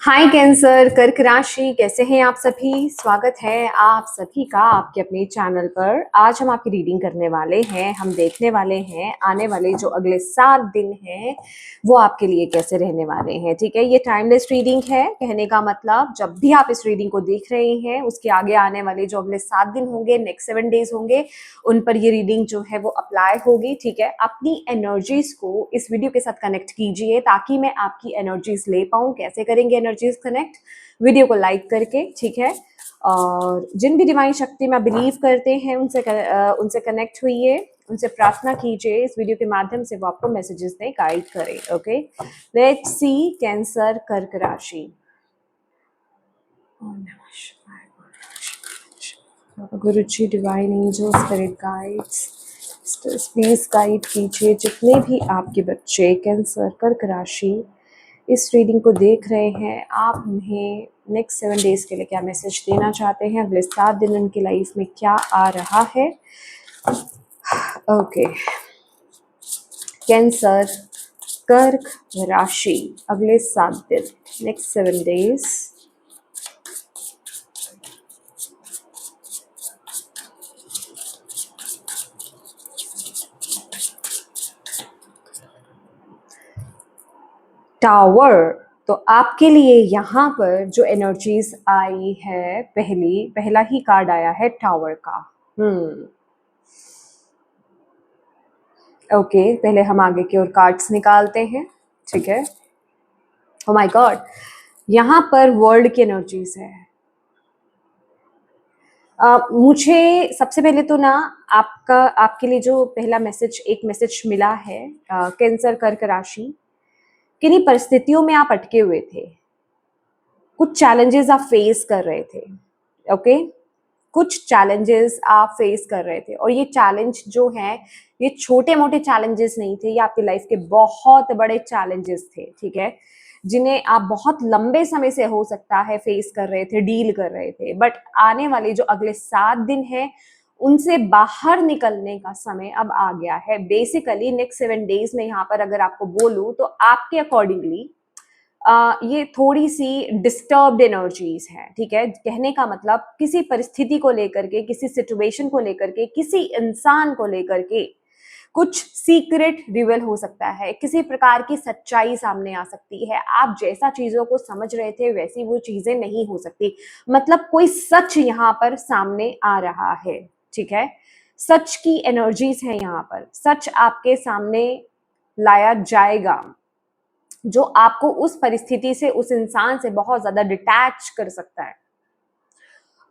हाय cancer, कर्क राशि, कैसे हैं आप सभी। स्वागत है आप सभी का आपके अपने चैनल पर। आज हम आपकी रीडिंग करने वाले हैं। हम देखने वाले हैं आने वाले जो अगले 7 दिन हैं वो आपके लिए कैसे रहने वाले हैं। ठीक है, ये टाइमलेस रीडिंग है। कहने का मतलब जब भी आप इस रीडिंग को देख रहे हैं उसके आगे आने वाले जो अगले 7 दिन होंगे, नेक्स्ट 7 डेज होंगे, उन पर ये रीडिंग जो है वो अप्लाई होगी। ठीक है, अपनी एनर्जीज को इस वीडियो के साथ कनेक्ट कीजिए ताकि मैं आपकी एनर्जीज ले पाऊँ। कैसे करेंगे एनर्जीज कनेक्ट? वीडियो को लाइक करके। ठीक है, और जिन भी डिवाइन शक्ति में बिलीव करते हैं उनसे कनेक्ट हुइए, उनसे प्रार्थना कीजिए इस वीडियो के माध्यम से वो आपको मैसेजेस दें, गाइड करें। ओके, लेट्स सी कैंसर कर्क राशि। ओम नमः शिवाय। Guru ji, divine angel, spirit guides, please guide कीजिए जितने भी आपके बच्चे कैंसर कर्क राशि इस रीडिंग को देख रहे हैं। आप उन्हें नेक्स्ट 7 डेज के लिए क्या मैसेज देना चाहते हैं, अगले 7 दिन उनकी लाइफ में क्या आ रहा है। ओके, कैंसर कर्क राशि अगले 7 दिन, नेक्स्ट 7 डेज। टावर, तो आपके लिए यहाँ पर जो एनर्जीज आई है, पहला ही कार्ड आया है टावर का। ओके, पहले हम आगे की ओर कार्ड्स निकालते हैं। ठीक है, ओ माय गॉड, यहाँ पर वर्ल्ड की एनर्जीज है। मुझे सबसे पहले तो ना आपके लिए जो पहला मैसेज, एक मैसेज मिला है कैंसर कर्क राशि, किन्हीं परिस्थितियों में आप अटके हुए थे, कुछ चैलेंजेस आप फेस कर रहे थे। ओके, कुछ चैलेंजेस आप फेस कर रहे थे और ये चैलेंज जो है ये छोटे मोटे चैलेंजेस नहीं थे, ये आपकी लाइफ के बहुत बड़े चैलेंजेस थे। ठीक है, जिन्हें आप बहुत लंबे समय से हो सकता है फेस कर रहे थे, डील कर रहे थे, बट आने वाले जो अगले 7 दिन है उनसे बाहर निकलने का समय अब आ गया है। बेसिकली नेक्स्ट 7 डेज में यहाँ पर अगर आपको बोलूं तो आपके अकॉर्डिंगली ये थोड़ी सी डिस्टर्ब्ड एनर्जीज हैं। ठीक है, कहने का मतलब किसी परिस्थिति को लेकर के, किसी सिचुएशन को लेकर के, किसी इंसान को लेकर के कुछ सीक्रेट रिवील हो सकता है, किसी प्रकार की सच्चाई सामने आ सकती है। आप जैसा चीजों को समझ रहे थे वैसी वो चीजें नहीं हो सकती। मतलब कोई सच यहाँ पर सामने आ रहा है। ठीक है, सच की एनर्जीज है यहाँ पर, सच आपके सामने लाया जाएगा जो आपको उस परिस्थिति से, उस इंसान से बहुत ज्यादा डिटैच कर सकता है।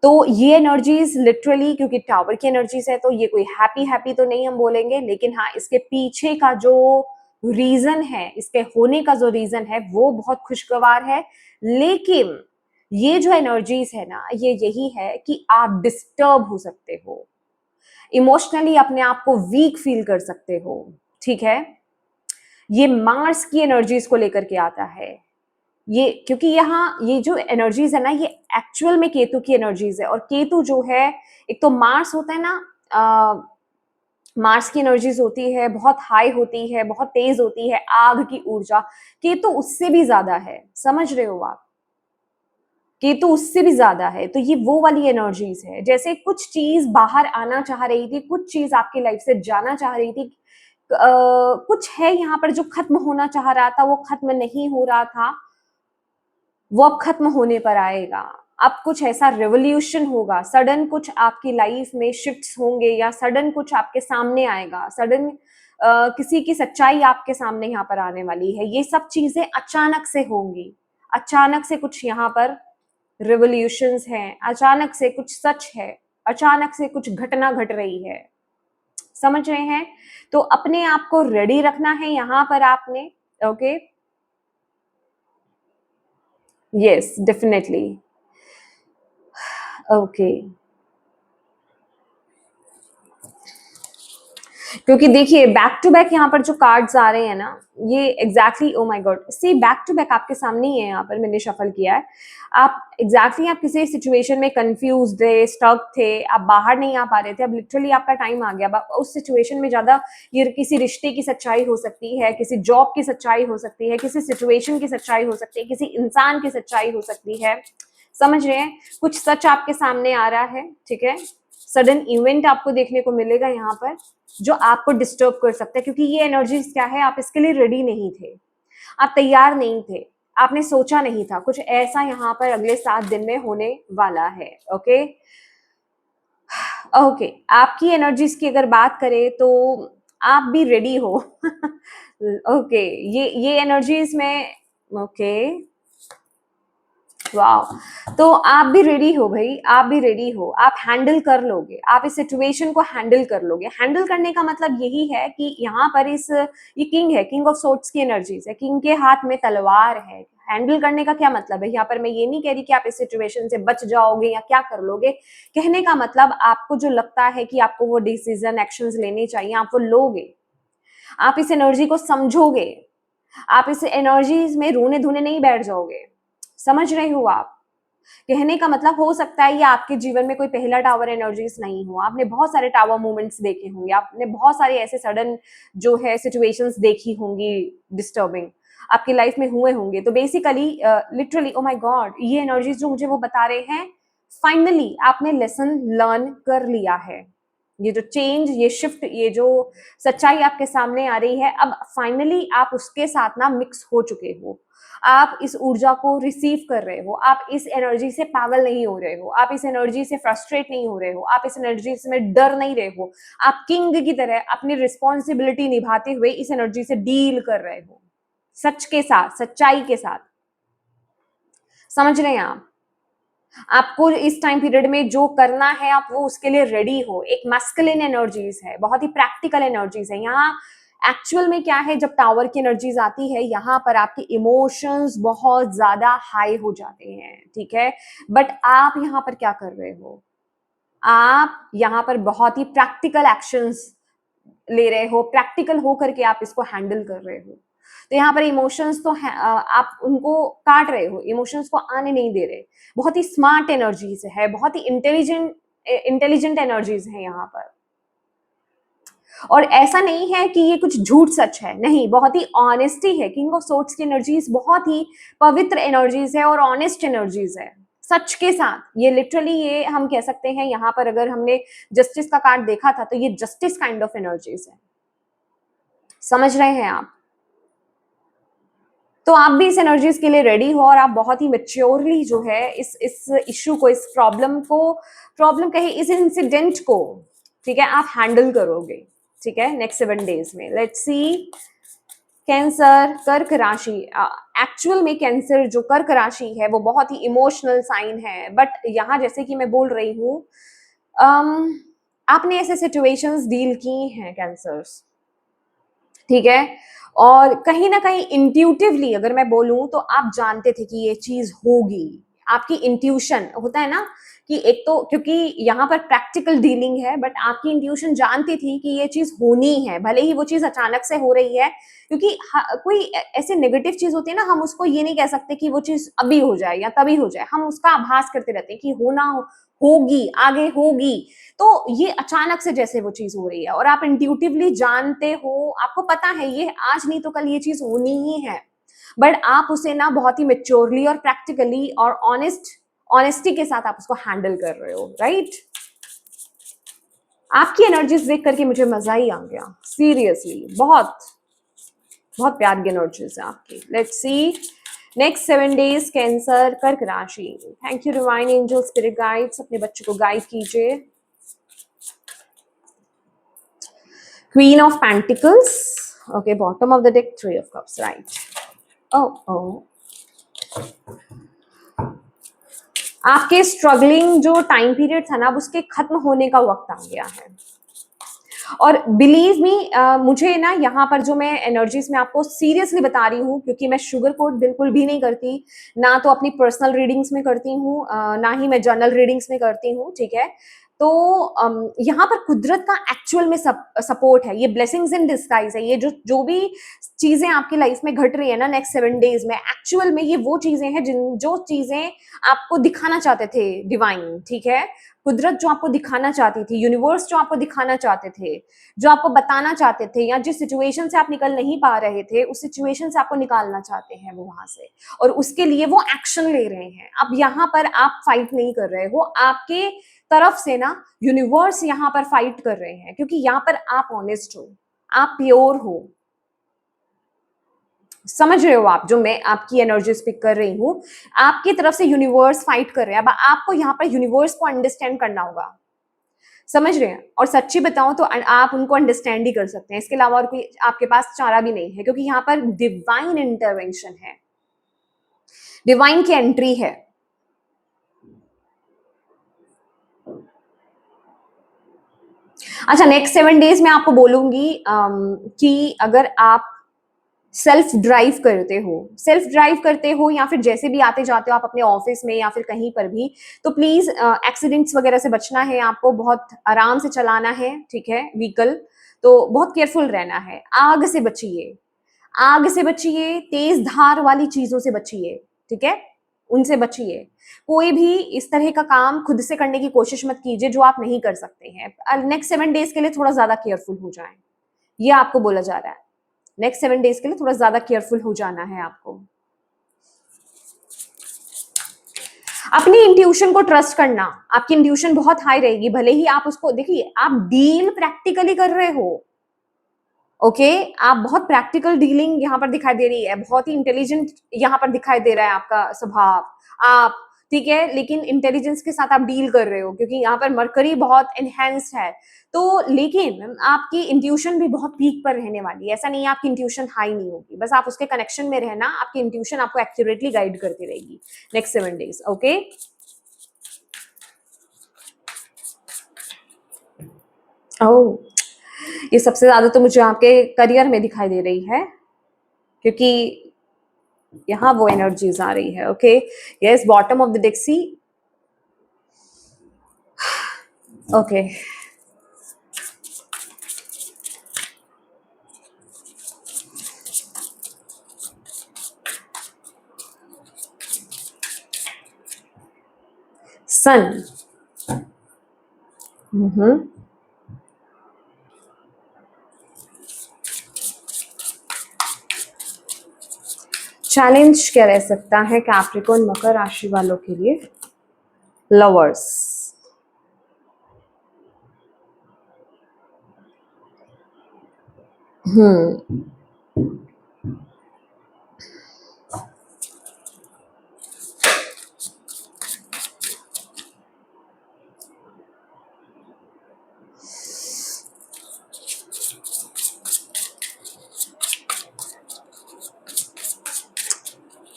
तो ये एनर्जीज लिटरली, क्योंकि टावर की एनर्जीज है तो ये कोई हैप्पी हैप्पी तो नहीं हम बोलेंगे, लेकिन हाँ इसके पीछे का जो रीजन है, इसके होने का जो रीजन है वो बहुत खुशगवार है। लेकिन ये जो एनर्जीज है ना, ये यही है कि आप डिस्टर्ब हो सकते हो, इमोशनली अपने आप को वीक फील कर सकते हो। ठीक है, ये मार्स की एनर्जीज को लेकर के आता है ये, क्योंकि यहाँ ये जो एनर्जीज है ना ये एक्चुअल में केतु की एनर्जीज है। और केतु जो है, एक तो मार्स होता है ना, मार्स की एनर्जीज होती है, बहुत हाई होती है, बहुत तेज होती है, आग की ऊर्जा। केतु उससे भी ज्यादा है, समझ रहे हो आप, केतु उससे भी ज्यादा है। तो ये वो वाली एनर्जीज है, जैसे कुछ चीज बाहर आना चाह रही थी, कुछ चीज आपकी लाइफ से जाना चाह रही थी, कुछ है यहाँ पर जो खत्म होना चाह रहा था, वो खत्म नहीं हो रहा था, वो अब खत्म होने पर आएगा। अब कुछ ऐसा रेवोल्यूशन होगा, सडन कुछ आपकी लाइफ में शिफ्ट्स होंगे, या सडन कुछ आपके सामने आएगा, सडन किसी की सच्चाई आपके सामने यहाँ पर आने वाली है। ये सब चीजें अचानक से होंगी, अचानक से कुछ यहाँ पर रिवोल्यूशंस हैं, अचानक से कुछ सच है, अचानक से कुछ घटना घट रही है। समझ रहे हैं? तो अपने आप को रेडी रखना है यहाँ पर आपने। Okay, yes definitely. ओके, क्योंकि देखिए बैक टू बैक यहाँ पर जो कार्ड्स आ रहे हैं ना, ये exactly oh my God, see back to back आपके सामने ही है, यहाँ पर मैंने शफल किया है। आप एग्जैक्टली आप किसी सिचुएशन में कंफ्यूज थे, स्टक थे, आप बाहर नहीं आ पा रहे थे, अब लिटरली आपका टाइम आ गया। अब उस सिचुएशन में ज्यादा ये किसी रिश्ते की सच्चाई हो सकती है, किसी जॉब की सच्चाई हो सकती है, किसी सिचुएशन की सच्चाई हो सकती है, किसी इंसान की सच्चाई हो सकती है, समझ रहे हैं? कुछ सच आपके सामने आ रहा है, ठीक है, सडन इवेंट आपको देखने को मिलेगा यहाँ पर जो आपको डिस्टर्ब कर सकता है, क्योंकि ये एनर्जीज क्या है, आप इसके लिए रेडी नहीं थे, आप तैयार नहीं थे, आपने सोचा नहीं था कुछ ऐसा यहाँ पर अगले 7 दिन में होने वाला है। ओके ओके, आपकी एनर्जीज की अगर बात करें तो आप भी रेडी हो। ओके, ये एनर्जीज में, ओके वाह, तो आप भी रेडी हो भाई, आप भी रेडी हो, आप हैंडल कर लोगे, आप इस सिचुएशन को हैंडल कर लोगे। हैंडल करने का मतलब यही है कि यहाँ पर ये किंग है, किंग ऑफ सोर्ड्स की एनर्जीज है, किंग के हाथ में तलवार है। हैंडल करने का क्या मतलब है, यहाँ पर मैं ये नहीं कह रही कि आप इस सिचुएशन से बच जाओगे या क्या कर लोगे। कहने का मतलब आपको जो लगता है कि आपको वो डिसीजन एक्शंस लेने चाहिए, आप वो लोगे, आप इस एनर्जी को समझोगे, आप इस एनर्जीज में रोने धोने नहीं बैठ जाओगे। समझ रहे हो आप? कहने का मतलब हो सकता है ये आपके जीवन में कोई पहला टावर एनर्जीज नहीं हो, आपने बहुत सारे टावर मूवमेंट्स देखे होंगे, आपने बहुत सारे ऐसे सडन जो है सिचुएशंस देखी होंगी, डिस्टर्बिंग आपकी लाइफ में हुए होंगे। तो basically literally O my God, ये एनर्जीज जो मुझे वो बता रहे हैं, फाइनली आपने लेसन लर्न कर लिया है। ये जो चेंज, ये शिफ्ट, ये जो सच्चाई आपके सामने आ रही है, अब फाइनली आप उसके साथ ना मिक्स हो चुके हो, आप इस ऊर्जा को रिसीव कर रहे हो, आप इस एनर्जी से पागल नहीं हो रहे हो, आप इस एनर्जी से फ्रस्ट्रेट नहीं हो रहे हो, आप इस एनर्जी में डर नहीं रहे हो, आप किंग की तरह अपनी रिस्पॉन्सिबिलिटी निभाते हुए इस एनर्जी से डील कर रहे हो, सच के साथ, सच्चाई के साथ। समझ रहे हैं आप? आपको इस टाइम पीरियड में जो करना है, आप वो उसके लिए रेडी हो। एक मैस्कुलिन एनर्जीज है, बहुत ही प्रैक्टिकल एनर्जीज है। यहाँ एक्चुअल में क्या है, जब टावर की एनर्जीज आती है, यहाँ पर आपके इमोशंस बहुत ज्यादा हाई हो जाते हैं, ठीक है, बट आप यहाँ पर क्या कर रहे हो, आप यहाँ पर बहुत ही प्रैक्टिकल एक्शंस ले रहे हो, प्रैक्टिकल हो करके आप इसको हैंडल कर रहे हो। तो यहाँ पर इमोशंस तो आप उनको काट रहे हो, इमोशंस को आने नहीं दे रहे। बहुत ही स्मार्ट एनर्जीज है, बहुत ही इंटेलिजेंट एनर्जीज है यहाँ पर। और ऐसा नहीं है कि ये कुछ झूठ सच है, नहीं, बहुत ही ऑनेस्टी है। किंग ऑफ सोर्ड्स की एनर्जीज बहुत ही पवित्र एनर्जीज है और ऑनेस्ट एनर्जीज है, सच के साथ। ये लिटरली, ये हम कह सकते हैं, यहाँ पर अगर हमने जस्टिस का कार्ड देखा था तो ये जस्टिस काइंड ऑफ एनर्जीज है। समझ रहे हैं आप? तो आप भी इस एनर्जीज के लिए रेडी हो और आप बहुत ही मेच्योरली जो है इस इश्यू को, इस प्रॉब्लम कहे, इस इंसिडेंट को, ठीक है, आप हैंडल करोगे, ठीक है, नेक्स्ट 7 डेज में। लेट्स सी, कैंसर, कर्क राशि। एक्चुअल में कैंसर जो कर्क राशि है वो बहुत ही इमोशनल साइन है, बट यहाँ जैसे कि मैं बोल रही हूँ, आपने ऐसे सिचुएशंस डील की हैं कैंसर्स, ठीक है, और कहीं ना कहीं इंट्यूटिवली अगर मैं बोलूं तो आप जानते थे कि ये चीज होगी। आपकी इंट्यूशन होता है ना, कि एक तो क्योंकि यहाँ पर प्रैक्टिकल डीलिंग है, बट आपकी इंट्यूशन जानती थी कि ये चीज होनी है, भले ही वो चीज अचानक से हो रही है। क्योंकि कोई ऐसे नेगेटिव चीज होती है ना, हम उसको ये नहीं कह सकते कि वो चीज अभी हो जाए या तभी हो जाए, हम उसका आभास करते रहते हैं कि होगी, आगे होगी। तो ये अचानक से जैसे वो चीज हो रही है और आप इंट्यूटिवली जानते हो, आपको पता है ये आज नहीं तो कल ये चीज होनी ही है, बट आप उसे ना बहुत ही मेच्योरली और प्रैक्टिकली और ऑनेस्टी के साथ आप उसको हैंडल कर रहे हो, राइट? आपकी एनर्जीज देख करके मुझे मजा ही आ गया, सीरियसली, बहुत बहुत प्यारी एनर्जीज है आपकी। Let's see, next 7 days cancer, कर्क राशि। Thank you divine angel, spirit guides, अपने बच्चों को गाइड कीजिए। Queen of Pentacles, okay, bottom of the deck, 3 of Cups, right? Oh, आपके स्ट्रगलिंग जो टाइम पीरियड था ना, अब उसके खत्म होने का वक्त आ गया है। और बिलीव मी, मुझे ना यहाँ पर जो मैं एनर्जीज में आपको सीरियसली बता रही हूँ, क्योंकि मैं शुगर कोट बिल्कुल भी नहीं करती, ना तो अपनी पर्सनल रीडिंग्स में करती हूँ, ना ही मैं जर्नल रीडिंग्स में करती हूँ, ठीक है। तो यहाँ पर कुदरत का एक्चुअल में सपोर्ट है, ये ब्लेसिंग्स इन डिस्गाइज है। ये जो जो भी चीजें आपकी लाइफ में घट रही है ना नेक्स्ट 7 डेज में, एक्चुअल में ये वो चीजें हैं जिन जो चीजें आपको दिखाना चाहते थे डिवाइन, ठीक है, कुदरत जो आपको दिखाना चाहती थी, यूनिवर्स जो आपको दिखाना चाहते थे, जो आपको बताना चाहते थे, या जिस सिचुएशन से आप निकल नहीं पा रहे थे उस सिचुएशन से आपको निकालना चाहते हैं वो वहां से, और उसके लिए वो एक्शन ले रहे हैं। अब यहाँ पर आप फाइट नहीं कर रहे हो, आपके तरफ से ना यूनिवर्स यहाँ पर फाइट कर रहे हैं, क्योंकि यहाँ पर आप ऑनेस्ट हो, आप प्योर हो। समझ रहे हो आप जो मैं आपकी एनर्जी स्पीक कर रही हूँ, आपकी तरफ से यूनिवर्स फाइट कर रहे हैं। अब आपको यहाँ पर यूनिवर्स को अंडरस्टैंड करना होगा, समझ रहे हैं, और सच्ची बताऊं तो आप उनको अंडरस्टैंड ही कर सकते हैं, इसके अलावा और कोई आपके पास चारा भी नहीं है, क्योंकि यहाँ पर डिवाइन इंटरवेंशन है, डिवाइन की एंट्री है। अच्छा, नेक्स्ट 7 डेज में आपको बोलूंगी कि अगर आप सेल्फ ड्राइव करते हो, सेल्फ ड्राइव करते हो या फिर जैसे भी आते जाते हो आप अपने ऑफिस में या फिर कहीं पर भी, तो प्लीज एक्सीडेंट्स वगैरह से बचना है आपको, बहुत आराम से चलाना है, ठीक है, व्हीकल, तो बहुत केयरफुल रहना है। आग से बचिए, आग से बचिए, तेज धार वाली चीजों से बचिए, ठीक है, उनसे बचिए। कोई भी इस तरह का काम खुद से करने की कोशिश मत कीजिए जो आप नहीं कर सकते हैं। नेक्स्ट 7 डेज के लिए थोड़ा ज्यादा केयरफुल हो जाएं, ये आपको बोला जा रहा है। नेक्स्ट 7 डेज के लिए थोड़ा ज्यादा केयरफुल हो जाना है आपको। अपनी इंट्यूशन को ट्रस्ट करना, आपकी इंट्यूशन बहुत हाई रहेगी, भले ही आप उसको देखिए, आप डील प्रैक्टिकली कर रहे हो, ओके, आप बहुत प्रैक्टिकल डीलिंग यहाँ पर दिखाई दे रही है, बहुत ही इंटेलिजेंट यहाँ पर दिखाई दे रहा है आपका स्वभाव, आप, ठीक है, लेकिन इंटेलिजेंस के साथ आप डील कर रहे हो, क्योंकि यहाँ पर मरकरी बहुत एनहेंस्ड है, तो लेकिन आपकी इंट्यूशन भी बहुत पीक पर रहने वाली है। ऐसा नहीं है आपकी इंट्यूशन हाई नहीं होगी, बस आप उसके कनेक्शन में रहना, आपकी इंट्यूशन आपको एक्यूरेटली गाइड करती रहेगी नेक्स्ट 7 डेज, ओके। ओह, ये सबसे ज्यादा तो मुझे आपके करियर में दिखाई दे रही है, क्योंकि यहाँ वो एनर्जीज आ रही है, okay. Yes, bottom of the deck see, okay. Sun, challenge क्या रह सकता है कैप्रिकॉर्न मकर राशि वालों के लिए? लवर्स,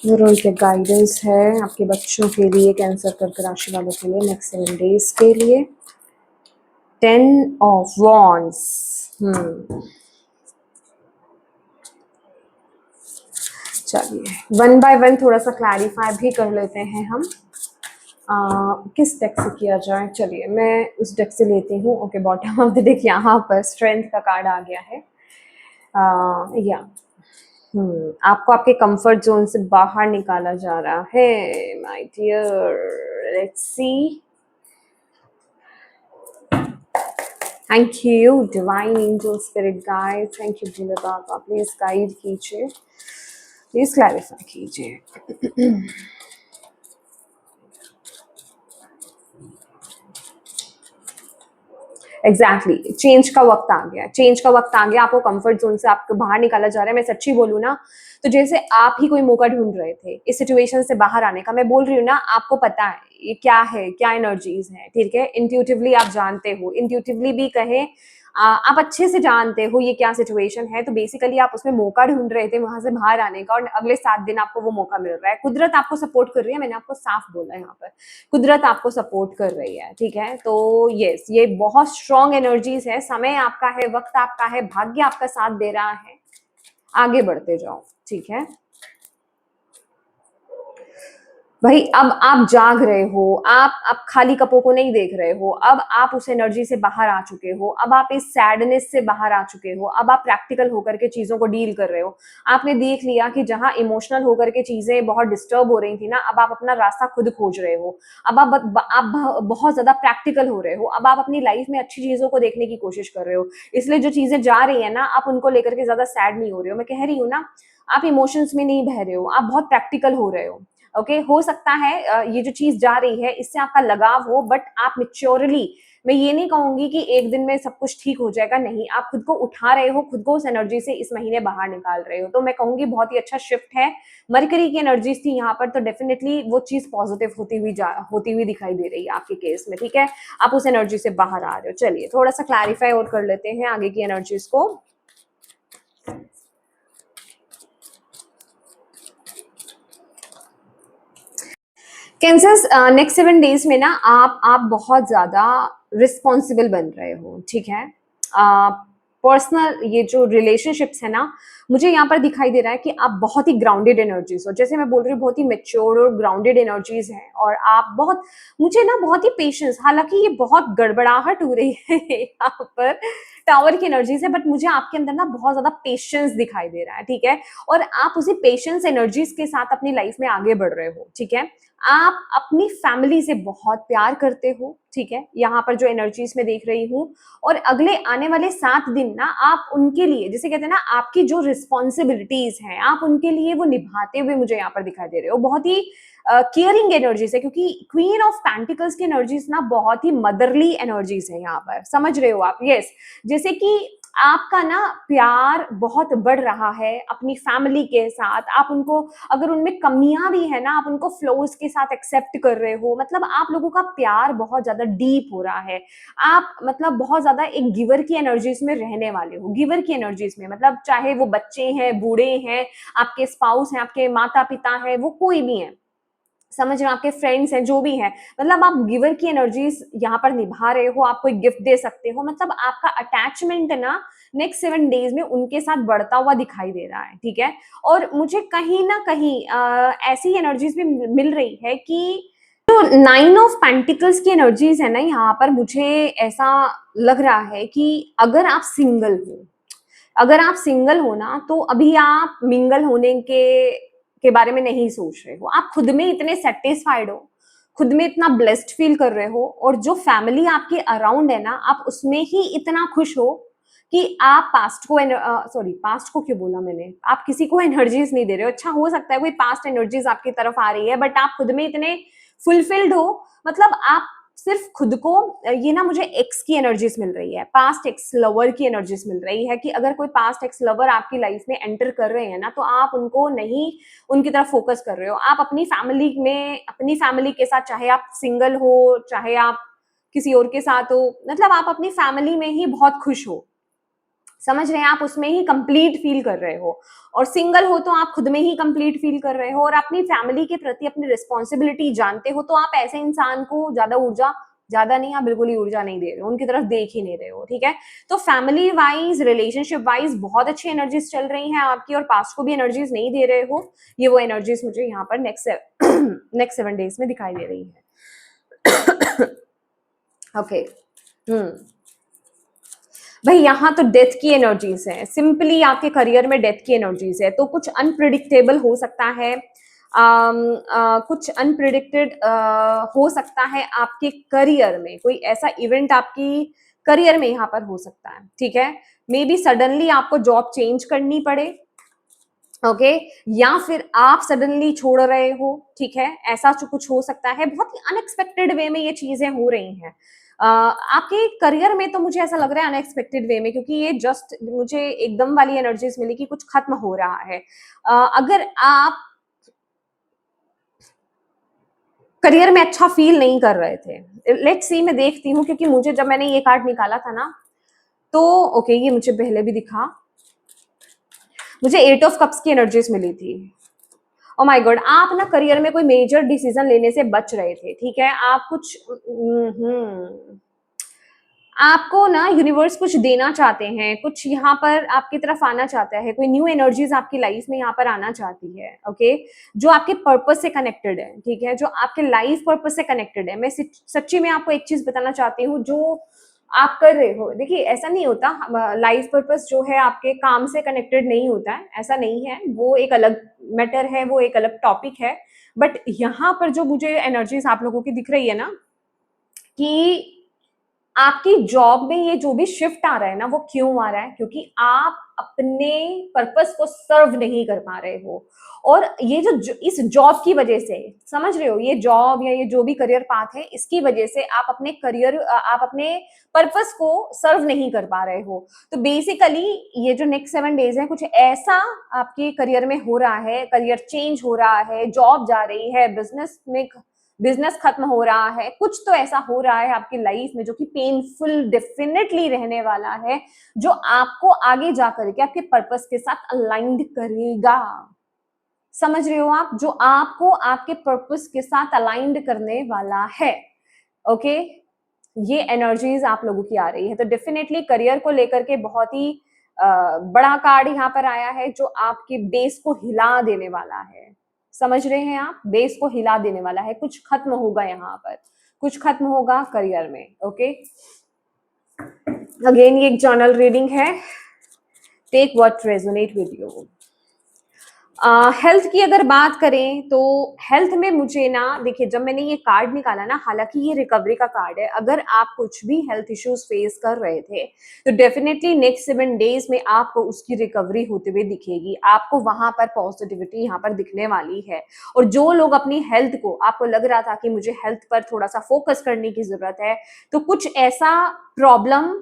गुरु के गाइडेंस है आपके बच्चों के लिए, कैंसर कर्क राशि वालों के लिए नेक्स्ट 7 डेज के लिए। 10 ऑफ वॉन्ड्स, चलिए 1 बाय 1 थोड़ा सा क्लैरिफाई भी कर लेते हैं हम। किस डेक से किया जाए? चलिए मैं उस डेक से लेती हूँ, okay. Bottom of the deck यहाँ पर स्ट्रेंथ का कार्ड आ गया है, या आपको आपके कंफर्ट जोन से बाहर निकाला जा रहा है my dear, let's see. Thank you divine angel spirit guide, thank you Bhole Baba, please guide कीजिए, प्लीज क्लैरिफाई कीजिए। एग्जैक्टली, चेंज का वक्त आ गया, चेंज का वक्त आ गया, आपको कंफर्ट जोन से आपको बाहर निकाला जा रहा है। मैं सच्ची बोलूँ ना, तो जैसे आप ही कोई मौका ढूंढ रहे थे इस सिचुएशन से बाहर आने का, मैं बोल रही हूँ ना, आपको पता है ये क्या है, क्या एनर्जीज है, ठीक है, इंट्यूटिवली आप जानते हो, इंट्यूटिवली भी कहें, आप अच्छे से जानते हो ये क्या सिचुएशन है, तो बेसिकली आप उसमें मौका ढूंढ रहे थे वहां से बाहर आने का, और अगले 7 दिन आपको वो मौका मिल रहा है। कुदरत आपको सपोर्ट कर रही है, मैंने आपको साफ बोला है, यहाँ पर कुदरत आपको सपोर्ट कर रही है, ठीक है। तो यस, ये बहुत स्ट्रॉन्ग एनर्जीज है, समय आपका है, वक्त आपका है, भाग्य आपका साथ दे रहा है, आगे बढ़ते जाओ, ठीक है। भाई अब आप जाग रहे हो, आप खाली कपों को नहीं देख रहे हो, अब आप उस एनर्जी से बाहर आ चुके हो, अब आप इस सैडनेस से बाहर आ चुके हो, अब आप प्रैक्टिकल होकर के चीजों को डील कर रहे हो। आपने देख लिया कि जहां इमोशनल होकर के चीजें बहुत डिस्टर्ब हो रही थी ना, अब आप अपना रास्ता खुद खोज रहे हो। अब आप बहुत ज्यादा प्रैक्टिकल हो रहे हो, अब आप अपनी लाइफ में अच्छी चीजों को देखने की कोशिश कर रहे हो। इसलिए जो चीजें जा रही है ना, आप उनको लेकर के ज्यादा सैड नहीं हो रहे हो। मैं कह रही हूँ ना, आप इमोशंस में नहीं बह रहे हो, आप बहुत प्रैक्टिकल हो रहे हो। ओके, हो सकता है ये जो चीज जा रही है इससे आपका लगाव हो, बट आप मेच्योरली, मैं ये नहीं कहूंगी कि एक दिन में सब कुछ ठीक हो जाएगा, नहीं, आप खुद को उठा रहे हो, खुद को उस एनर्जी से इस महीने बाहर निकाल रहे हो। तो मैं कहूंगी बहुत ही अच्छा शिफ्ट है। मरकरी की एनर्जीज थी यहाँ पर, तो डेफिनेटली वो चीज पॉजिटिव होती हुई दिखाई दे रही है आपके केस में। ठीक है, आप उस एनर्जी से बाहर आ रहे हो। चलिए थोड़ा सा क्लैरिफाई और कर लेते हैं आगे की एनर्जीज को। कैंसर्स, नेक्स्ट 7 डेज में ना आप बहुत ज्यादा रिस्पॉन्सिबल बन रहे हो। ठीक है, पर्सनल ये जो रिलेशनशिप्स है ना, मुझे यहाँ पर दिखाई दे रहा है कि आप बहुत ही ग्राउंडेड एनर्जीज हो। जैसे मैं बोल रही हूँ, बहुत ही मेच्योर और ग्राउंडेड एनर्जीज हैं, और आप बहुत, मुझे ना बहुत ही पेशेंस, हालांकि ये बहुत गड़बड़ाहट हो रही है यहाँ पर, टावर की एनर्जीज है, बट मुझे आपके अंदर ना बहुत ज्यादा पेशेंस दिखाई दे रहा है। ठीक है, और आप उसी पेशेंस एनर्जीज के साथ अपनी लाइफ में आगे बढ़ रहे हो। ठीक है, आप अपनी फैमिली से बहुत प्यार करते हो। ठीक है, यहाँ पर जो एनर्जीज में देख रही हूँ, और अगले आने वाले 7 दिन ना आप उनके लिए, जैसे कहते हैं ना, आपकी जो रिस्पॉन्सिबिलिटीज हैं आप उनके लिए वो निभाते हुए मुझे यहाँ पर दिखाई दे रहे हो। बहुत ही केयरिंग एनर्जीज है, क्योंकि क्वीन ऑफ पेंटिकल्स की एनर्जीज ना बहुत ही मदरली एनर्जीज है यहाँ पर, समझ रहे हो आप? यस, जैसे कि आपका ना प्यार बहुत बढ़ रहा है अपनी फैमिली के साथ। आप उनको, अगर उनमें कमियां भी है ना, आप उनको फ्लोज के साथ एक्सेप्ट कर रहे हो। मतलब आप लोगों का प्यार बहुत ज्यादा डीप हो रहा है। आप मतलब बहुत ज्यादा एक गिवर की एनर्जीज में रहने वाले हो। गिवर की एनर्जीज में मतलब चाहे वो बच्चे हैं, बूढ़े हैं, आपके स्पाउस हैं, आपके माता पिता हैं, वो कोई भी है, समझ रहे हो, आपके फ्रेंड्स हैं, जो भी है, मतलब आप गिवर की एनर्जीज यहाँ पर निभा रहे हो। आप कोई गिफ्ट दे सकते हो, मतलब आपका अटैचमेंट ना नेक्स्ट 7 डेज में उनके साथ बढ़ता हुआ दिखाई दे रहा है। ठीक है, और मुझे कहीं ना कहीं ऐसी एनर्जीज भी मिल रही है कि जो 9 ऑफ पेंटिकल्स की एनर्जीज है ना, यहाँ पर मुझे ऐसा लग रहा है कि अगर आप सिंगल हो, अगर आप सिंगल हो ना, तो अभी आप मिंगल होने के बारे में नहीं सोच रहे हो। आप खुद में इतने सेटिस्फाइड हो, खुद में इतना ब्लेस्ड फील कर रहे हो, और जो फैमिली आपके अराउंड है ना, आप उसमें ही इतना खुश हो कि आप पास्ट को, सॉरी पास्ट को क्यों बोला मैंने, आप किसी को एनर्जीज नहीं दे रहे हो। अच्छा, हो सकता है कोई पास्ट एनर्जीज आपकी तरफ आ रही है, बट आप खुद में इतने फुलफिल्ड हो, मतलब आप सिर्फ खुद को, ये ना मुझे एक्स की एनर्जीज मिल रही है, पास्ट एक्स लवर की एनर्जीज मिल रही है, कि अगर कोई पास्ट एक्स लवर आपकी लाइफ में एंटर कर रहे हैं ना, तो आप उनको नहीं, उनकी तरफ फोकस कर रहे हो। आप अपनी फैमिली में, अपनी फैमिली के साथ, चाहे आप सिंगल हो, चाहे आप किसी और के साथ हो, मतलब आप अपनी फैमिली में ही बहुत खुश हो, समझ रहे हैं? आप उसमें ही कंप्लीट फील कर रहे हो। और सिंगल हो तो आप खुद में ही कंप्लीट फील कर रहे हो, और अपनी फैमिली के प्रति अपनी रिस्पॉन्सिबिलिटी जानते हो, तो आप ऐसे इंसान को ज्यादा ऊर्जा, ज्यादा नहीं, आप बिल्कुल ही ऊर्जा नहीं दे रहे हो, उनकी तरफ देख ही नहीं रहे हो। ठीक है, तो फैमिली वाइज, रिलेशनशिप वाइज बहुत अच्छी एनर्जीज चल रही हैं आपकी, और पास्ट को भी एनर्जीज नहीं दे रहे हो। ये वो एनर्जीज मुझे यहाँ पर नेक्स्ट 7 डेज में दिखाई दे रही है। ओके, भाई यहाँ तो डेथ की एनर्जीज है, सिंपली आपके करियर में डेथ की एनर्जीज है, तो कुछ अनप्रिडिक्टेबल हो सकता है। कुछ अनप्रिडिक्टेड हो सकता है आपके करियर में, कोई ऐसा इवेंट आपकी करियर में यहाँ पर हो सकता है। ठीक है, मे बी सडनली आपको जॉब चेंज करनी पड़े, ओके, या फिर आप सडनली छोड़ रहे हो। ठीक है, ऐसा कुछ हो सकता है, बहुत ही अनएक्सपेक्टेड वे में ये चीजें हो रही हैं आपके करियर में। तो मुझे ऐसा लग रहा है अनएक्सपेक्टेड वे में, क्योंकि ये जस्ट मुझे एकदम वाली एनर्जीज मिली कि कुछ खत्म हो रहा है। अगर आप करियर में अच्छा फील नहीं कर रहे थे, लेट्स सी, मैं देखती हूँ, क्योंकि मुझे जब मैंने ये कार्ड निकाला था ना, तो ओके, ये मुझे पहले भी दिखा, मुझे 8 ऑफ कप्स की एनर्जीज मिली थी। ओ माय गॉड, आप ना करियर में कोई मेजर डिसीजन लेने से बच रहे थे। ठीक है, आप कुछ आपको ना यूनिवर्स कुछ देना चाहते हैं, कुछ यहाँ पर आपकी तरफ आना चाहता है, कोई न्यू एनर्जीज आपकी लाइफ में यहाँ पर आना चाहती है, ओके, जो आपके पर्पस से कनेक्टेड है, ठीक है, जो आपके लाइफ पर्पस से कनेक्टेड है। मैं सच्ची में आपको एक चीज बताना चाहती हूँ, जो आप कर रहे हो, देखिए ऐसा नहीं होता, लाइफ पर्पस जो है आपके काम से कनेक्टेड नहीं होता है, ऐसा नहीं है, वो एक अलग मैटर है, वो एक अलग टॉपिक है। बट यहाँ पर जो मुझे एनर्जीज आप लोगों की दिख रही है ना, कि आपकी जॉब में ये जो भी शिफ्ट आ रहा है ना, वो क्यों आ रहा है? क्योंकि आप अपने पर्पस को सर्व नहीं कर पा रहे हो। और ये इस जॉब की वजह से, समझ रहे हो, ये जॉब या ये जो भी करियर पाथ है, इसकी वजह से आप अपने पर्पस को सर्व नहीं कर पा रहे हो। तो बेसिकली ये जो नेक्स्ट 7 डेज है, कुछ ऐसा आपके करियर में हो रहा है, करियर चेंज हो रहा है, जॉब जा रही है, बिजनेस खत्म हो रहा है, कुछ तो ऐसा हो रहा है आपकी लाइफ में जो कि पेनफुल डेफिनेटली रहने वाला है, जो आपको आगे जाकर के आपके पर्पस के साथ अलाइंड करेगा। समझ रहे हो आप? जो आपको आपके पर्पस के साथ अलाइंड करने वाला है, ओके। ये एनर्जीज आप लोगों की आ रही है, तो डेफिनेटली करियर को लेकर के बहुत ही बड़ा कार्ड यहाँ पर आया है, जो आपकी बेस को हिला देने वाला है। समझ रहे हैं आप? बेस को हिला देने वाला है, कुछ खत्म होगा यहाँ पर, कुछ खत्म होगा करियर में, ओके। अगेन ये एक जर्नल रीडिंग है, take what resonate with you. Health की अगर बात करें तो हेल्थ में मुझे ना, देखिए जब मैंने ये कार्ड निकाला ना, हालांकि ये रिकवरी का कार्ड है, अगर आप कुछ भी हेल्थ इश्यूज फेस कर रहे थे तो डेफिनेटली नेक्स्ट 7 डेज में आपको उसकी रिकवरी होते हुए दिखेगी, आपको वहां पर पॉजिटिविटी यहाँ पर दिखने वाली है। और जो लोग अपनी हेल्थ को, आपको लग रहा था कि मुझे हेल्थ पर थोड़ा सा फोकस करने की जरूरत है, तो कुछ ऐसा प्रॉब्लम,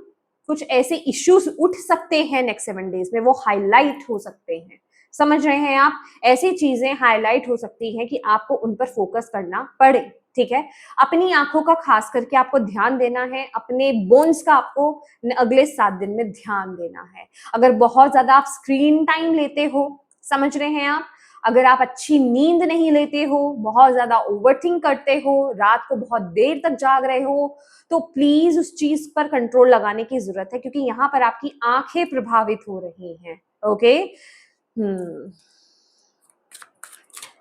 कुछ ऐसे इश्यूज उठ सकते हैं नेक्स्ट 7 डेज में, वो हाईलाइट हो सकते हैं। समझ रहे हैं आप? ऐसी चीजें हाईलाइट हो सकती हैं कि आपको उन पर फोकस करना पड़े, ठीक है। अपनी आंखों का खास करके आपको ध्यान देना है, अपने बोन्स का आपको अगले 7 दिन में ध्यान देना है। अगर बहुत ज्यादा आप स्क्रीन टाइम लेते हो, समझ रहे हैं आप, अगर आप अच्छी नींद नहीं लेते हो, बहुत ज्यादा ओवरथिंक करते हो, रात को बहुत देर तक जाग रहे हो, तो प्लीज उस चीज पर कंट्रोल लगाने की जरूरत है, क्योंकि यहाँ पर आपकी आंखें प्रभावित हो रही हैं, ओके।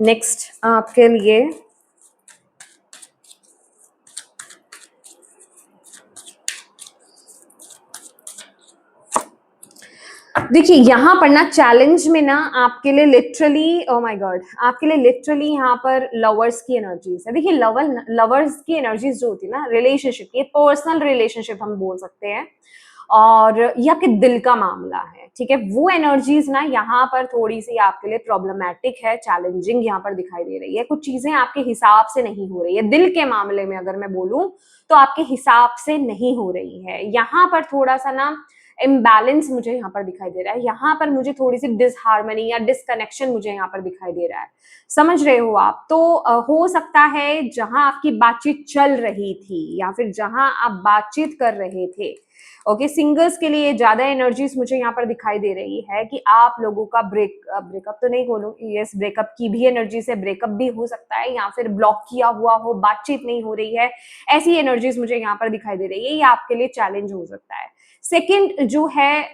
नेक्स्ट आपके लिए देखिए, यहाँ पर ना चैलेंज में ना आपके लिए लिटरली, ओ माय गॉड, आपके लिए लिटरली यहाँ पर लवर्स की एनर्जीज है। देखिए लवर्स की एनर्जीज जो होती है ना, रिलेशनशिप, ये पर्सनल रिलेशनशिप हम बोल सकते हैं, और ये आपके दिल का मामला है, ठीक है। वो एनर्जीज ना यहाँ पर थोड़ी सी आपके लिए प्रॉब्लमैटिक है, चैलेंजिंग यहाँ पर दिखाई दे रही है। कुछ चीजें आपके हिसाब से नहीं हो रही है, दिल के मामले में अगर मैं बोलूं तो आपके हिसाब से नहीं हो रही है। यहाँ पर थोड़ा सा ना इम्बैलेंस मुझे यहाँ पर दिखाई दे रहा है, यहाँ पर मुझे थोड़ी सी डिसहार्मनी या डिसकनेक्शन मुझे यहाँ पर दिखाई दे रहा है। समझ रहे हो आप? तो हो सकता है जहां आपकी बातचीत चल रही थी या फिर जहां आप बातचीत कर रहे थे, ओके, सिंगर्स के लिए ज्यादा एनर्जीज मुझे यहाँ पर दिखाई दे रही है कि आप लोगों का ब्रेकअप तो नहीं बोलूं, यस ब्रेकअप की भी एनर्जी से ब्रेकअप भी हो सकता है, या फिर ब्लॉक किया हुआ हो, बातचीत नहीं हो रही है, ऐसी एनर्जीज मुझे यहाँ पर दिखाई दे रही है। ये आपके लिए चैलेंज हो सकता है। सेकंड जो है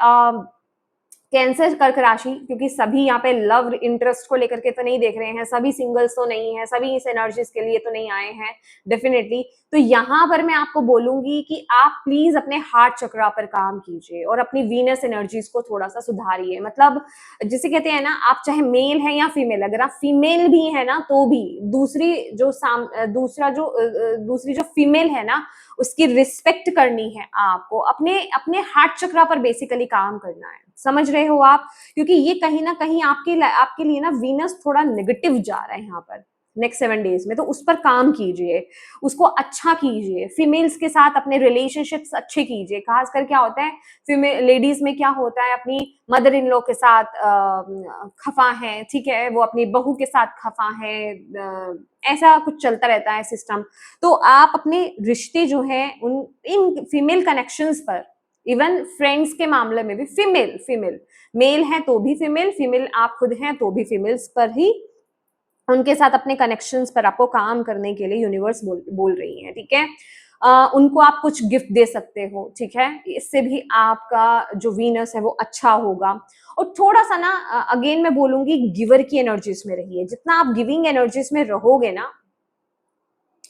कैंसर कर्क राशि, क्योंकि सभी यहाँ पे लव इंटरेस्ट को लेकर के तो नहीं देख रहे हैं, सभी सिंगल्स तो नहीं है, सभी इस एनर्जीज के लिए तो नहीं आए हैं डेफिनेटली। तो यहाँ पर मैं आपको बोलूंगी कि आप प्लीज अपने हार्ट चक्रा पर काम कीजिए और अपनी वीनस एनर्जीज को थोड़ा सा सुधारिए। मतलब जिसे कहते हैं ना, आप चाहे मेल है या फीमेल, अगर आप फीमेल भी है ना तो भी दूसरी जो फीमेल है ना, उसकी रिस्पेक्ट करनी है आपको, अपने अपने हार्ट चक्रा पर बेसिकली काम करना है। समझ रहे हो आप? क्योंकि ये कहीं ना कहीं आपके लिए ना वीनस थोड़ा नेगेटिव जा रहा है यहाँ पर नेक्स्ट 7 डेज में, तो उस पर काम कीजिए, उसको अच्छा कीजिए। फीमेल्स के साथ अपने रिलेशनशिप्स अच्छे कीजिए। खासकर क्या होता है, फीमेल लेडीज में क्या होता है, अपनी मदर इन लॉ के साथ खफा है, ठीक है, वो अपनी बहू के साथ खफा है, ऐसा कुछ चलता रहता है सिस्टम। तो आप अपने रिश्ते जो हैं उन इन फीमेल कनेक्शंस पर, इवन फ्रेंड्स के मामले में भी फीमेल फीमेल मेल है तो भी फीमेल, फीमेल आप खुद हैं तो भी फीमेल्स पर ही, उनके साथ अपने कनेक्शंस पर आपको काम करने के लिए यूनिवर्स बोल रही है, ठीक है। उनको आप कुछ गिफ्ट दे सकते हो, ठीक है, इससे भी आपका जो वीनस है वो अच्छा होगा। और थोड़ा सा ना अगेन मैं बोलूंगी गिवर की एनर्जीज में रहिए, जितना आप गिविंग एनर्जीज में रहोगे ना,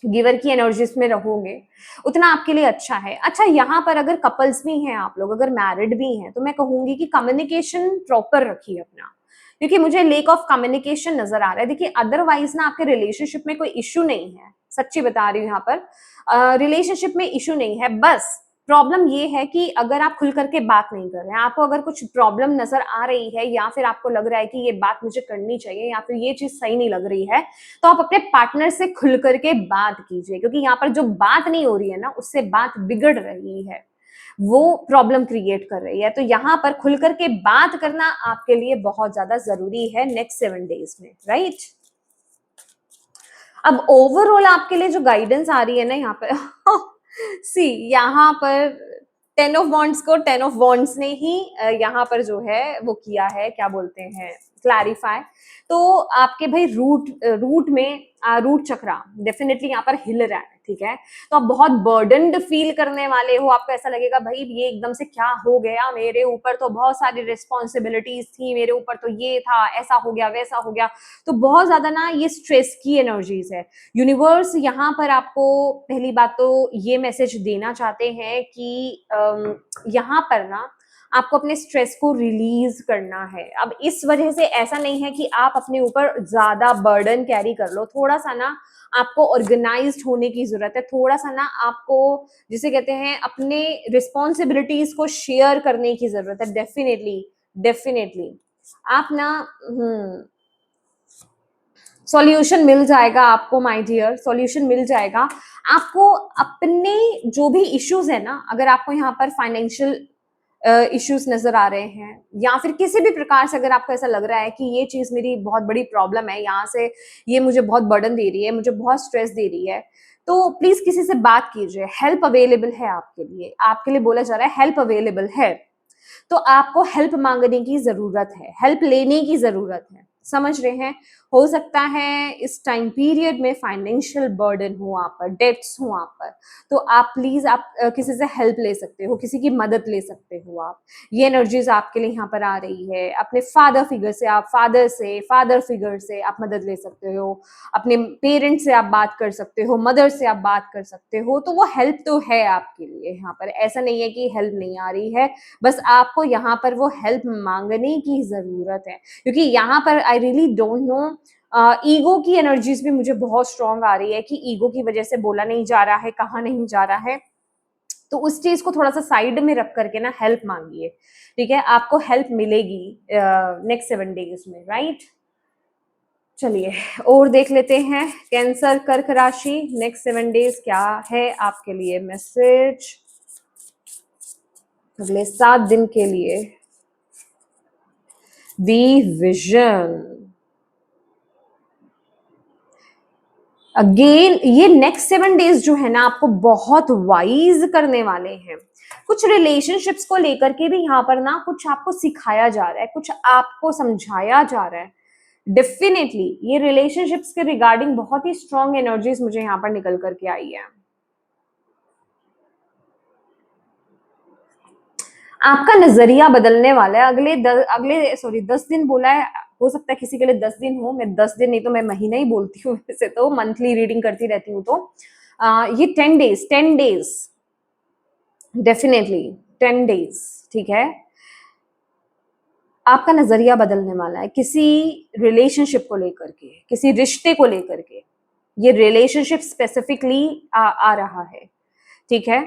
गिवर की एनर्जीज में रहोगे उतना आपके लिए अच्छा है। अच्छा, यहाँ पर अगर कपल्स भी हैं आप लोग, अगर मैरिड भी हैं, तो मैं कहूंगी कि कम्युनिकेशन प्रॉपर रखिए अपना, क्योंकि मुझे लेक ऑफ कम्युनिकेशन नजर आ रहा है। देखिए अदरवाइज ना आपके रिलेशनशिप में कोई इश्यू नहीं है, सच्ची बता रही हूँ, यहाँ पर रिलेशनशिप में इश्यू नहीं है, बस प्रॉब्लम ये है कि अगर आप खुल करके बात नहीं कर रहे हैं, आपको अगर कुछ प्रॉब्लम नजर आ रही है या फिर आपको लग रहा है कि ये बात मुझे करनी चाहिए या फिर ये चीज सही नहीं लग रही है, तो आप अपने पार्टनर से खुल करके बात कीजिए, क्योंकि यहाँ पर जो बात नहीं हो रही है ना, उससे बात बिगड़ रही है, वो प्रॉब्लम क्रिएट कर रही है। तो यहाँ पर खुल करके बात करना आपके लिए बहुत ज्यादा जरूरी है नेक्स्ट 7 डेज में, राइट। अब ओवरऑल आपके लिए जो गाइडेंस आ रही है ना यहाँ पर सी यहाँ पर 10 ऑफ वॉन्ड्स को 10 ऑफ वॉन्ड्स ने ही यहाँ पर जो है वो किया है, क्या बोलते हैं, क्लैरिफाई। तो आपके भाई रूट में रूट चक्रा डेफिनेटली यहाँ पर हिल रहा है, ठीक है। तो आप बहुत बर्डनड फील करने वाले हो, आपको ऐसा लगेगा भाई ये एकदम से क्या हो गया मेरे ऊपर, तो बहुत सारी रिस्पॉन्सिबिलिटीज थी मेरे ऊपर, तो ये था, ऐसा हो गया वैसा हो गया। तो बहुत ज्यादा ना ये स्ट्रेस की एनर्जीज है। यूनिवर्स यहाँ पर आपको पहली बात तो ये मैसेज देना चाहते हैं कि यहाँ पर ना आपको अपने स्ट्रेस को रिलीज करना है। अब इस वजह से ऐसा नहीं है कि आप अपने ऊपर ज्यादा बर्डन कैरी कर लो, थोड़ा सा ना आपको ऑर्गेनाइज्ड होने की जरूरत है, थोड़ा सा ना आपको जिसे कहते हैं अपने रिस्पॉन्सिबिलिटीज को शेयर करने की जरूरत है। डेफिनेटली डेफिनेटली आप ना सॉल्यूशन मिल जाएगा आपको माय डियर, सॉल्यूशन मिल जाएगा आपको। अपने जो भी इश्यूज है ना, अगर आपको यहाँ पर फाइनेंशियल इश्यूज नजर आ रहे हैं या फिर किसी भी प्रकार से अगर आपको ऐसा लग रहा है कि ये चीज मेरी बहुत बड़ी प्रॉब्लम है, यहाँ से ये मुझे बहुत बर्डन दे रही है, मुझे बहुत स्ट्रेस दे रही है, तो प्लीज किसी से बात कीजिए। हेल्प अवेलेबल है आपके लिए बोला जा रहा है हेल्प अवेलेबल है। तो आपको हेल्प मांगने की जरूरत है, हेल्प लेने की जरूरत है, समझ रहे हैं। हो सकता है इस टाइम पीरियड में फाइनेंशियल बर्डन हो आप पर, डेट्स हो आप पर, तो आप प्लीज आप किसी से हेल्प ले सकते हो, किसी की मदद ले सकते हो आप। ये एनर्जीज आपके लिए यहाँ पर आ रही है। अपने फादर फिगर से, आप फादर फिगर से आप मदद ले सकते हो, अपने पेरेंट्स से आप बात कर सकते हो, मदर से आप बात कर सकते हो। तो वो हेल्प तो है आपके लिए यहाँ पर, ऐसा नहीं है कि हेल्प नहीं आ रही है, बस आपको यहाँ पर वो हेल्प मांगने की जरूरत है। क्योंकि यहाँ पर I really don't know, ego की एनर्जीज भी मुझे बहुत स्ट्रांग आ रही है कि ईगो की वजह से बोला नहीं जा रहा है, कहा नहीं जा रहा है। तो उस चीज को थोड़ा सा साइड में रख करके ना हेल्प मांगिए, ठीक है, आपको हेल्प मिलेगी नेक्स्ट 7 डेज में, राइट। चलिए और देख लेते हैं कैंसर कर्क राशि नेक्स्ट 7 डेज क्या है आपके लिए मैसेज अगले 7 दिन के लिए। दी विजन अगेन, ये नेक्स्ट 7 डेज जो है ना आपको बहुत वाइज करने वाले हैं। कुछ रिलेशनशिप्स को लेकर के भी यहाँ पर ना कुछ आपको सिखाया जा रहा है, कुछ आपको समझाया जा रहा है। डेफिनेटली ये रिलेशनशिप्स के रिगार्डिंग बहुत ही स्ट्रॉन्ग एनर्जीज मुझे यहाँ पर निकल करके आई है। आपका नजरिया बदलने वाला है अगले 10 दिन बोला है। हो सकता है किसी के लिए 10 दिन हो, मैं 10 दिन नहीं तो मैं महीना ही बोलती हूँ, वैसे तो मंथली रीडिंग करती रहती हूँ। तो ये 10 डेज डेफिनेटली 10 डेज, ठीक है। आपका नजरिया बदलने वाला है किसी रिलेशनशिप को लेकर के, किसी रिश्ते को लेकर के। ये रिलेशनशिप स्पेसिफिकली आ रहा है, ठीक है।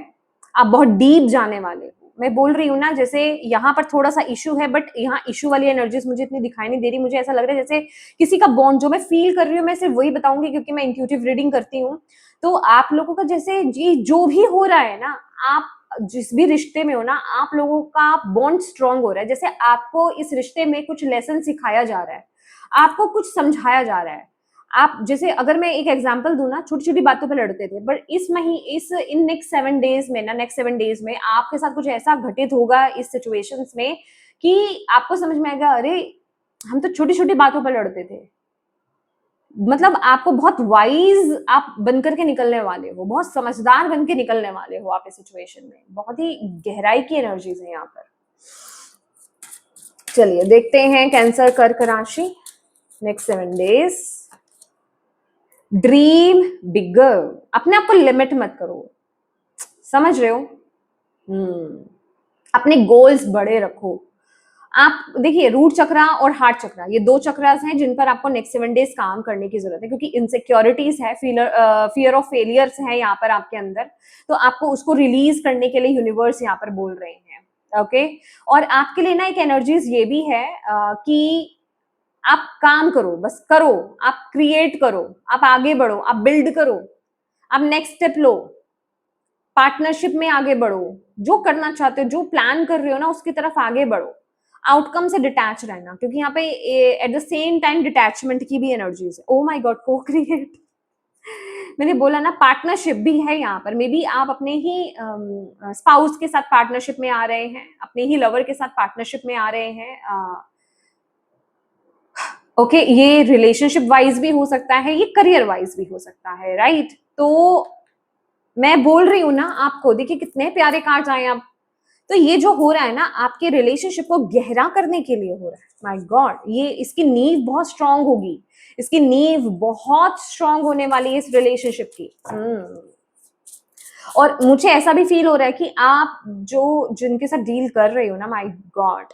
आप बहुत डीप जाने वाले हो, मैं बोल रही हूँ ना, जैसे यहाँ पर थोड़ा सा इशू है, बट यहाँ इशू वाली एनर्जीज मुझे इतनी दिखाई नहीं दे रही। मुझे ऐसा लग रहा है जैसे किसी का बॉन्ड, जो मैं फील कर रही हूँ मैं सिर्फ वही बताऊंगी क्योंकि मैं इंट्यूटिव रीडिंग करती हूँ। तो आप लोगों का जैसे जी जो भी हो रहा है ना, आप जिस भी रिश्ते में हो ना, आप लोगों का बॉन्ड स्ट्रांग हो रहा है। जैसे आपको इस रिश्ते में कुछ लेसन सिखाया जा रहा है, आपको कुछ समझाया जा रहा है। आप जैसे अगर मैं एक एग्जांपल दूं ना, छोटी छोटी बातों पे लड़ते थे, बट इस इन नेक्स्ट 7 डेज में ना, नेक्स्ट 7 डेज में आपके साथ कुछ ऐसा घटित होगा इस सिचुएशंस में कि आपको समझ में आएगा, अरे हम तो छोटी छोटी बातों पर लड़ते थे, मतलब आपको बहुत वाइज आप बनकर के निकलने वाले हो, बहुत समझदार बन के निकलने वाले हो आप इस सिचुएशन में। बहुत ही गहराई की एनर्जीज है यहाँ पर। चलिए देखते हैं कैंसर कर्क राशि नेक्स्ट 7 डेज। ड्रीम बिगर, अपने आप को लिमिट मत करो, समझ रहे हो? अपने गोल्स बड़े रखो। आप देखिए, रूट चक्रा और हार्ट चक्रा, ये 2 चक्रास हैं जिन पर आपको नेक्स्ट 7 डेज काम करने की जरूरत है, क्योंकि इनसिक्योरिटीज है, फियर ऑफ फेलियर्स है यहाँ पर आपके अंदर। तो आपको उसको रिलीज करने के लिए यूनिवर्स यहाँ पर बोल रहे हैं। ओके, और आपके लिए ना एक एनर्जीज ये भी है कि आप काम करो, बस करो, आप क्रिएट करो, आप आगे बढ़ो, आप बिल्ड करो, आप नेक्स्ट स्टेप लो, पार्टनरशिप में आगे बढ़ो, जो करना चाहते हो, जो प्लान कर रहे हो ना, उसकी तरफ आगे बढ़ो। आउटकम से डिटैच रहना, क्योंकि यहाँ पे at the same time detachment की भी एनर्जीज है। ओ माय गॉड, को क्रिएट मैंने बोला ना, पार्टनरशिप भी है यहाँ पर। मे बी आप अपने ही स्पाउस के साथ पार्टनरशिप में आ रहे हैं, अपने ही लवर के साथ पार्टनरशिप में आ रहे हैं। ओके, ये रिलेशनशिप वाइज भी हो सकता है, ये करियर वाइज भी हो सकता है, राइट? तो मैं बोल रही हूँ ना आपको, देखिए कितने प्यारे कार्ड्स आए आप। तो ये जो हो रहा है ना, आपके रिलेशनशिप को गहरा करने के लिए हो रहा है। माय गॉड, ये इसकी नींव बहुत स्ट्रांग होगी, इसकी नींव बहुत स्ट्रांग होने वाली है इस रिलेशनशिप की। और मुझे ऐसा भी फील हो रहा है कि आप जो जिनके साथ डील कर रहे हो ना, माय गॉड,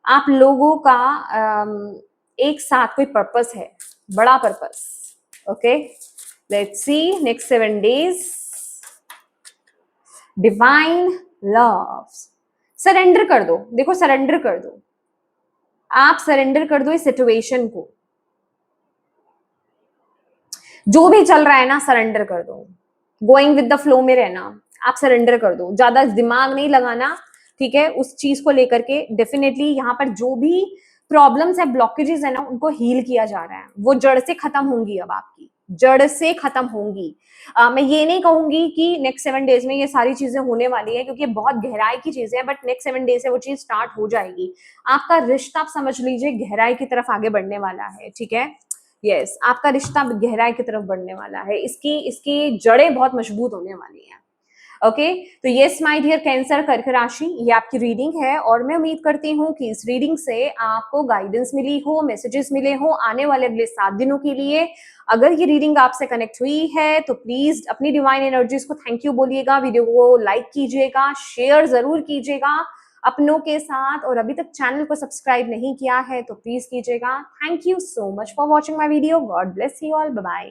आप लोगों का एक साथ कोई पर्पस है, बड़ा purpose. Okay, let's see next 7 days. Divine love, surrender कर दो। देखो, सरेंडर कर दो, आप सरेंडर कर दो इस सिचुएशन को। जो भी चल रहा है ना, सरेंडर कर दो, गोइंग विद द फ्लो में रहना, आप सरेंडर कर दो, ज्यादा दिमाग नहीं लगाना, ठीक है, उस चीज को लेकर के। डेफिनेटली यहाँ पर जो भी प्रॉब्लम्स है, ब्लॉकेजेस है ना, उनको हील किया जा रहा है, वो जड़ से खत्म होंगी, अब आपकी जड़ से खत्म होंगी। मैं ये नहीं कहूंगी कि नेक्स्ट 7 डेज में ये सारी चीजें होने वाली है, क्योंकि ये बहुत गहराई की चीजें हैं, बट नेक्स्ट 7 डेज से वो चीज स्टार्ट हो जाएगी। आपका रिश्ता, आप समझ लीजिए, गहराई की तरफ आगे बढ़ने वाला है, ठीक है? यस, आपका रिश्ता गहराई की तरफ बढ़ने वाला है, इसकी इसकी जड़ें बहुत मजबूत होने वाली हैं। ओके, तो यस माय डियर कैंसर कर्क राशि, ये आपकी रीडिंग है, और मैं उम्मीद करती हूँ कि इस रीडिंग से आपको गाइडेंस मिली हो, मैसेजेस मिले हो आने वाले अगले 7 दिनों के लिए। अगर ये रीडिंग आपसे कनेक्ट हुई है तो प्लीज अपनी डिवाइन एनर्जीज को थैंक यू बोलिएगा, वीडियो को लाइक कीजिएगा, शेयर जरूर कीजिएगा अपनों के साथ, और अभी तक चैनल को सब्सक्राइब नहीं किया है तो प्लीज कीजिएगा। Thank you so much for watching my video. God bless you all, bye bye.